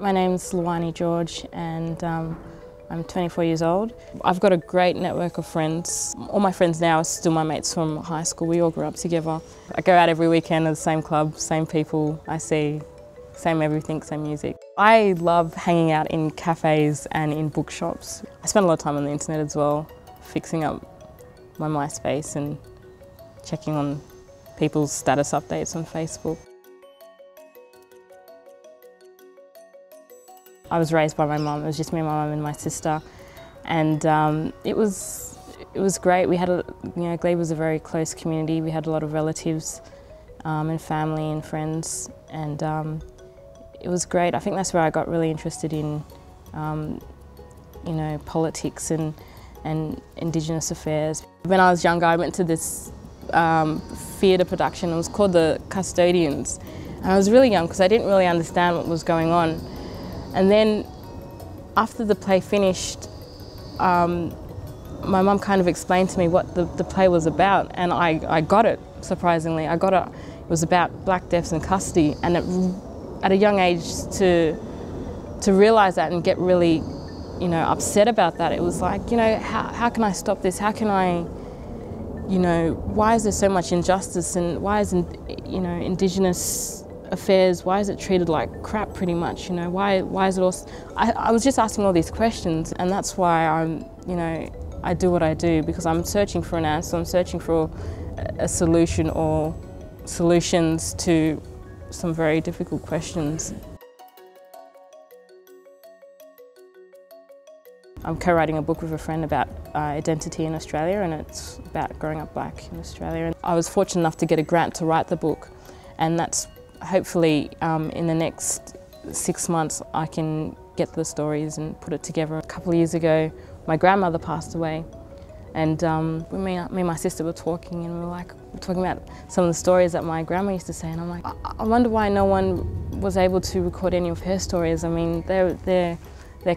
My name's George and I'm 24 years old. I've got a great network of friends. All my friends now are still my mates from high school. We all grew up together. I go out every weekend at the same club, same people I see, same everything, same music. I love hanging out in cafes and in bookshops. I spend a lot of time on the internet as well, fixing up my MySpace and checking on people's status updates on Facebook. I was raised by my mum. It was just me, my mum and my sister, and it was great. We had Glebe was a very close community. We had a lot of relatives and family and friends, and it was great. I think that's where I got really interested in politics and Indigenous affairs. When I was younger, I went to this theatre production. It was called The Custodians, and I was really young because I didn't really understand what was going on. And then after the play finished, my mum kind of explained to me what the play was about, and I got it, surprisingly. I got it. It was about black deafs in custody, and at a young age to realise that and get really upset about that. It was like, how can I stop this? How can I, why is there so much injustice, and why is Indigenous affairs, why is it treated like crap pretty much, why is it all... I was just asking all these questions, and that's why I do what I do, because I'm searching for an answer, I'm searching for a solution or solutions to some very difficult questions. I'm co-writing a book with a friend about identity in Australia, and it's about growing up black in Australia. And I was fortunate enough to get a grant to write the book, and that's hopefully in the next 6 months I can get the stories and put it together. A couple of years ago my grandmother passed away, and me and my sister were talking, and we were talking about some of the stories that my grandma used to say, and I'm like, I wonder why no one was able to record any of her stories. I mean, they're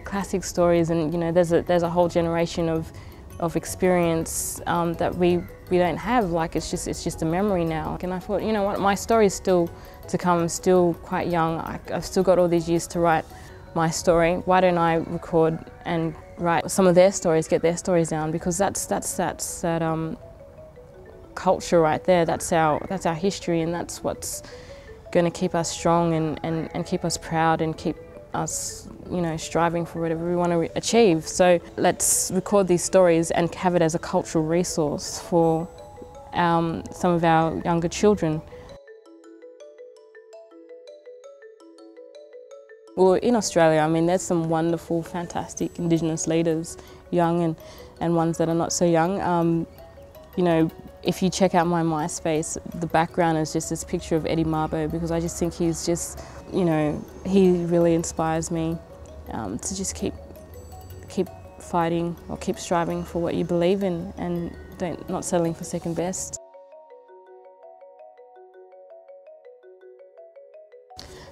classic stories, and there's a whole generation of experience that we don't have. Like, it's just a memory now. And I thought, you know what, my story is still to come. I'm still quite young. I've still got all these years to write my story. Why don't I record and write some of their stories, get their stories down? Because that's that culture right there. That's our history, and that's what's going to keep us strong and keep us proud and keep us striving for whatever we want to achieve. So let's record these stories and have it as a cultural resource for some of our younger children. Well, in Australia, I mean, there's some wonderful, fantastic Indigenous leaders, young and ones that are not so young. If you check out my MySpace, the background is just this picture of Eddie Mabo, because I just think he's just, he really inspires me to just keep fighting or keep striving for what you believe in, and not settling for second best.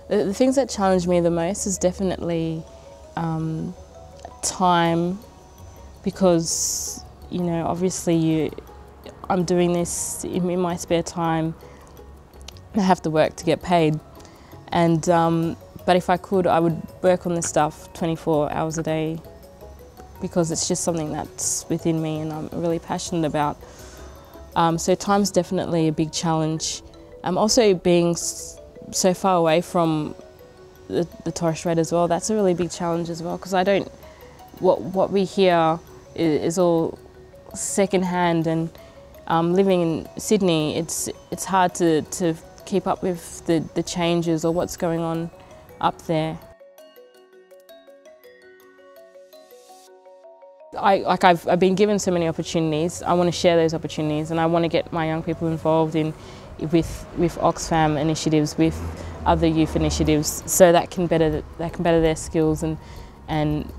The things that challenge me the most is definitely time, because obviously I'm doing this in my spare time. I have to work to get paid, and but if I could, I would work on this stuff 24 hours a day, because it's just something that's within me and I'm really passionate about. So time's definitely a big challenge. Also being so far away from the Torres Strait as well, that's a really big challenge as well, because what we hear is all secondhand, and living in Sydney, it's hard to keep up with the changes or what's going on up there. I've been given so many opportunities. I want to share those opportunities, and I want to get my young people involved with Oxfam initiatives, with other youth initiatives, so that can better their skills, and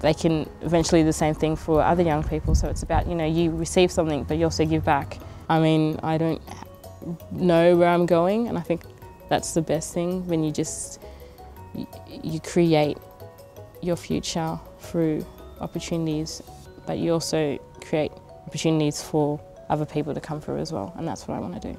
they can eventually do the same thing for other young people. So it's about, you receive something, but you also give back. I mean, I don't know where I'm going, and I think that's the best thing, when you create your future through opportunities, but you also create opportunities for other people to come through as well, and that's what I want to do.